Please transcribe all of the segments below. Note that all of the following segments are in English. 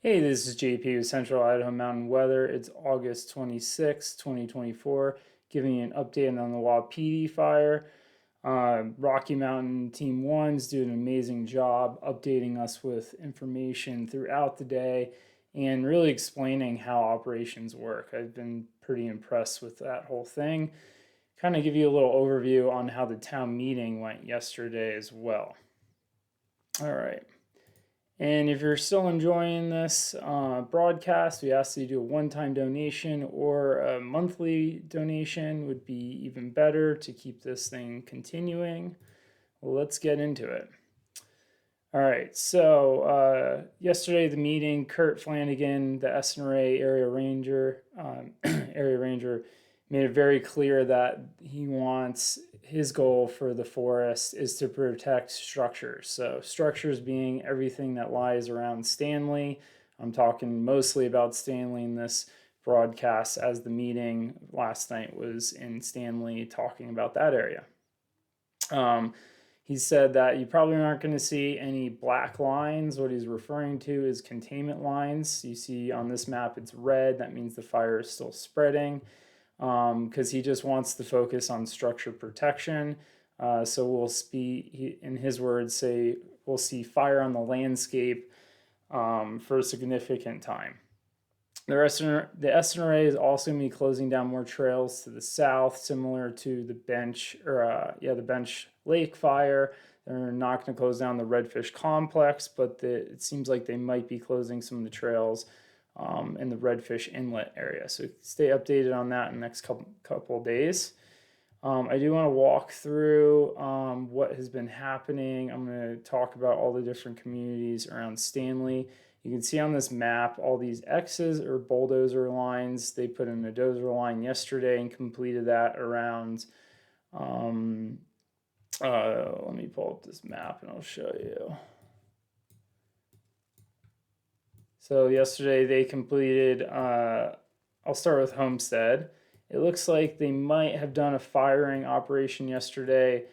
Hey, this is JP with Central Idaho Mountain Weather. It's August 26, 2024, giving you an update on the Wapiti fire. Rocky Mountain Team 1's doing an amazing job updating us with information throughout the day and really explaining how operations work. I've been pretty impressed with that whole thing. Kind of give you a little overview on how the town meeting went yesterday as well. All right. And if you're still enjoying this broadcast, we ask that you do a one-time donation or a monthly donation would be even better to keep this thing continuing. Well, let's get into it. All right, so yesterday the meeting, Kurt Flanagan, the SNRA area ranger, made it very clear that he wants his goal for the forest is to protect structures. So structures being everything that lies around Stanley. I'm talking mostly about Stanley in this broadcast, as the meeting last night was in Stanley talking about that area. He said that you probably aren't going to see any black lines. What he's referring to is containment lines. You see on this map it's red. That means the fire is still spreading, because he just wants to focus on structure protection. So we'll in his words, say we'll see fire on the landscape for a significant time. The SNRA is also going to be closing down more trails to the south, similar to the Bench Lake fire. They're not going to close down the Redfish complex, but it seems like they might be closing some of the trails in the Redfish Inlet area. So stay updated on that in the next couple of days. I do want to walk through what has been happening. I'm going to talk about all the different communities around Stanley. You can see on this map all these X's or bulldozer lines. They put in a dozer line yesterday and completed that around, let me pull up this map and I'll show you. So yesterday they completed, I'll start with Homestead. It looks like they might have done a firing operation yesterday.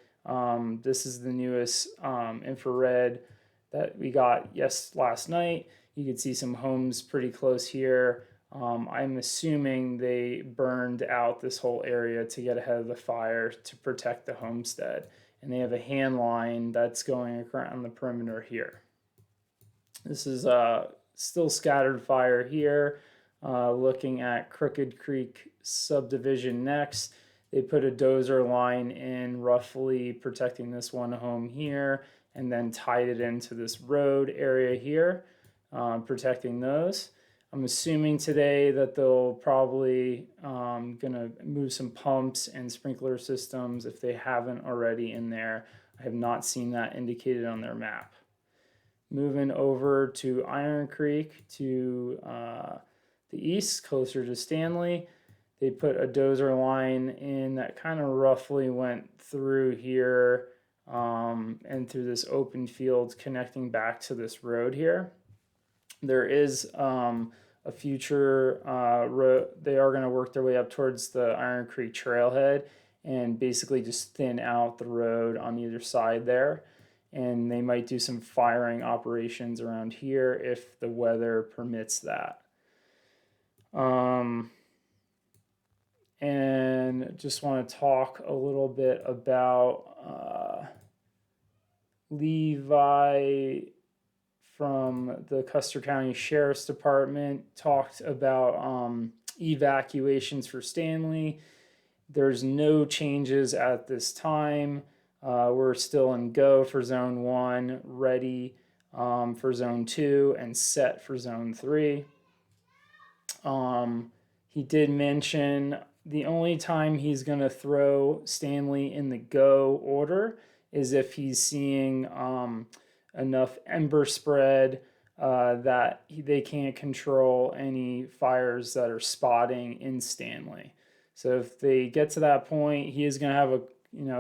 This is the newest infrared that we got last night. You can see some homes pretty close here. I'm assuming they burned out this whole area to get ahead of the fire to protect the homestead. And they have a hand line that's going around the perimeter here. This is still scattered fire here. Looking at Crooked Creek subdivision next. They put a dozer line in roughly protecting this one home here and then tied it into this road area here, protecting those. I'm assuming today that they'll probably gonna move some pumps and sprinkler systems if they haven't already in there. I have not seen that indicated on their map. Moving over to Iron Creek to the east, closer to Stanley, they put a dozer line in that kind of roughly went through here and through this open field connecting back to this road here. There is a future road. They are going to work their way up towards the Iron Creek trailhead and basically just thin out the road on either side there. And they might do some firing operations around here if the weather permits that. And just want to talk a little bit about Levi from the Custer County Sheriff's Department talked about evacuations for Stanley. There's no changes at this time. We're still in go for Zone 1, ready for Zone 2, and set for Zone 3. He did mention the only time he's going to throw Stanley in the go order is if he's seeing enough ember spread that they can't control any fires that are spotting in Stanley. So if they get to that point, he is going to have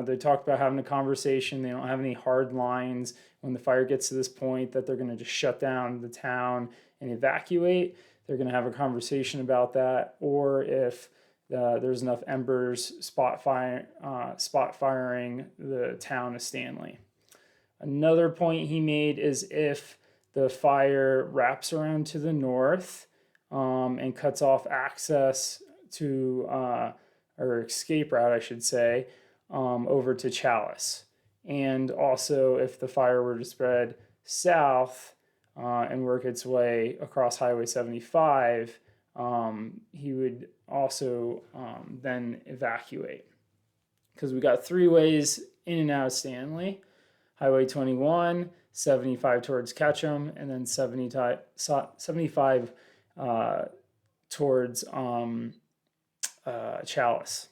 they talked about having a conversation. They don't have any hard lines when the fire gets to this point that they're going to just shut down the town and evacuate. They're going to have a conversation about that, or if there's enough embers spot firing the town of Stanley. Another point he made is if the fire wraps around to the north and cuts off access to, or escape route, I should say, over to Chalice. And also, if the fire were to spread south and work its way across Highway 75, he would also then evacuate. Because we got three ways in and out of Stanley: Highway 21, 75 towards Ketchum, and then 75 towards Chalice.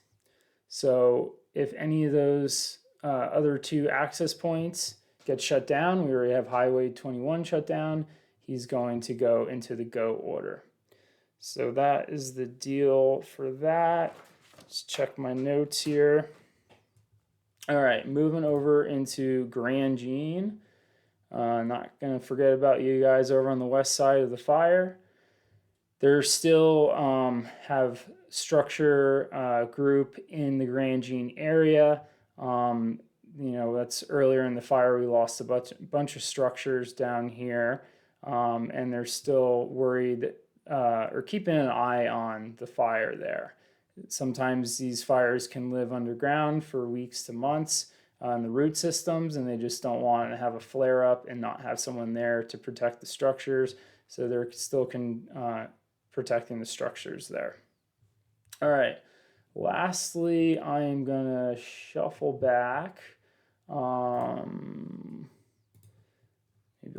So if any of those other two access points get shut down, we already have Highway 21 shut down, he's going to go into the go order. So that is the deal for that. Just check my notes here. All right, moving over into Grand Jean. Not going to forget about you guys over on the west side of the fire. They're still have structure group in the Grand Jean area. That's earlier in the fire, we lost a bunch of structures down here, and they're still worried or keeping an eye on the fire there. Sometimes these fires can live underground for weeks to months in the root systems, and they just don't want to have a flare up and not have someone there to protect the structures. So they're still protecting the structures there. All right. Lastly, I am going to shuffle back. Maybe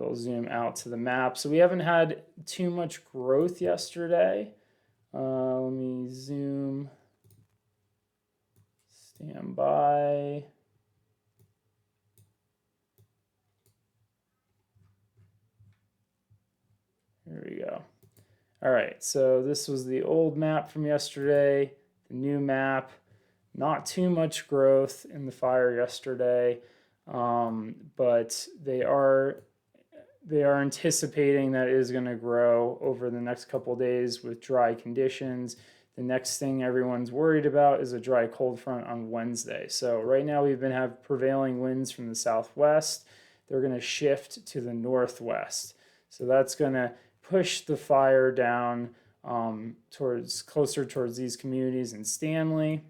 I'll zoom out to the map. So we haven't had too much growth yesterday. Let me zoom. Stand by. Here we go. All right, so this was the old map from yesterday, the new map. Not too much growth in the fire yesterday, but they are anticipating that it is going to grow over the next couple of days with dry conditions. The next thing everyone's worried about is a dry cold front on Wednesday. So right now we've been having prevailing winds from the southwest. They're going to shift to the northwest. So that's going to push the fire down closer towards these communities in Stanley.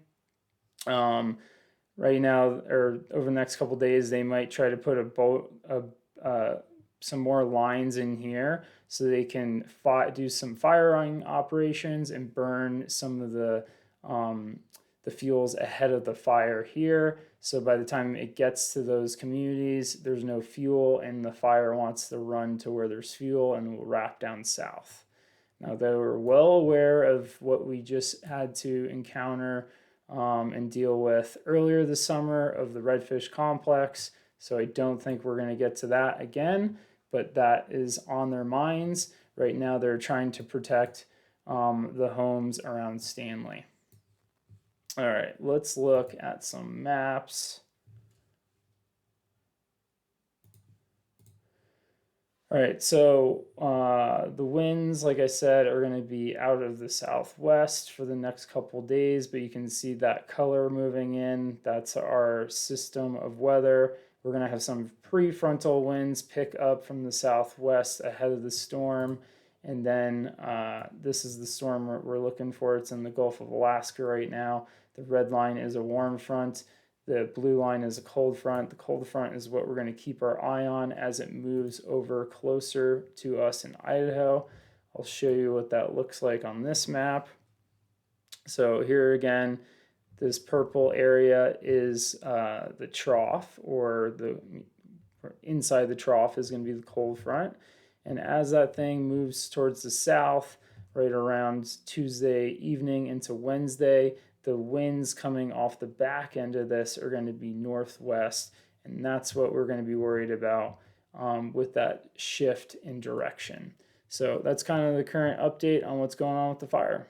Right now, or over the next couple of days, they might try to put some more lines in here so they can do some firing operations and burn some of the fuels ahead of the fire here. So by the time it gets to those communities, there's no fuel and the fire wants to run to where there's fuel and will wrap down south. Now, they were well aware of what we just had to encounter and deal with earlier this summer of the redfish complex. So I don't think we're going to get to that again, but that is on their minds. Right now, they're trying to protect the homes around Stanley. All right, let's look at some maps. All right, so the winds, like I said, are going to be out of the southwest for the next couple days, but you can see that color moving in. That's our system of weather. We're going to have some prefrontal winds pick up from the southwest ahead of the storm. And then this is the storm we're looking for. It's in the Gulf of Alaska right now. The red line is a warm front. The blue line is a cold front. The cold front is what we're going to keep our eye on as it moves over closer to us in Idaho. I'll show you what that looks like on this map. So here again, this purple area is the trough, or inside the trough is going to be the cold front. And as that thing moves towards the south, right around Tuesday evening into Wednesday, the winds coming off the back end of this are going to be northwest, and that's what we're going to be worried about with that shift in direction. So that's kind of the current update on what's going on with the fire.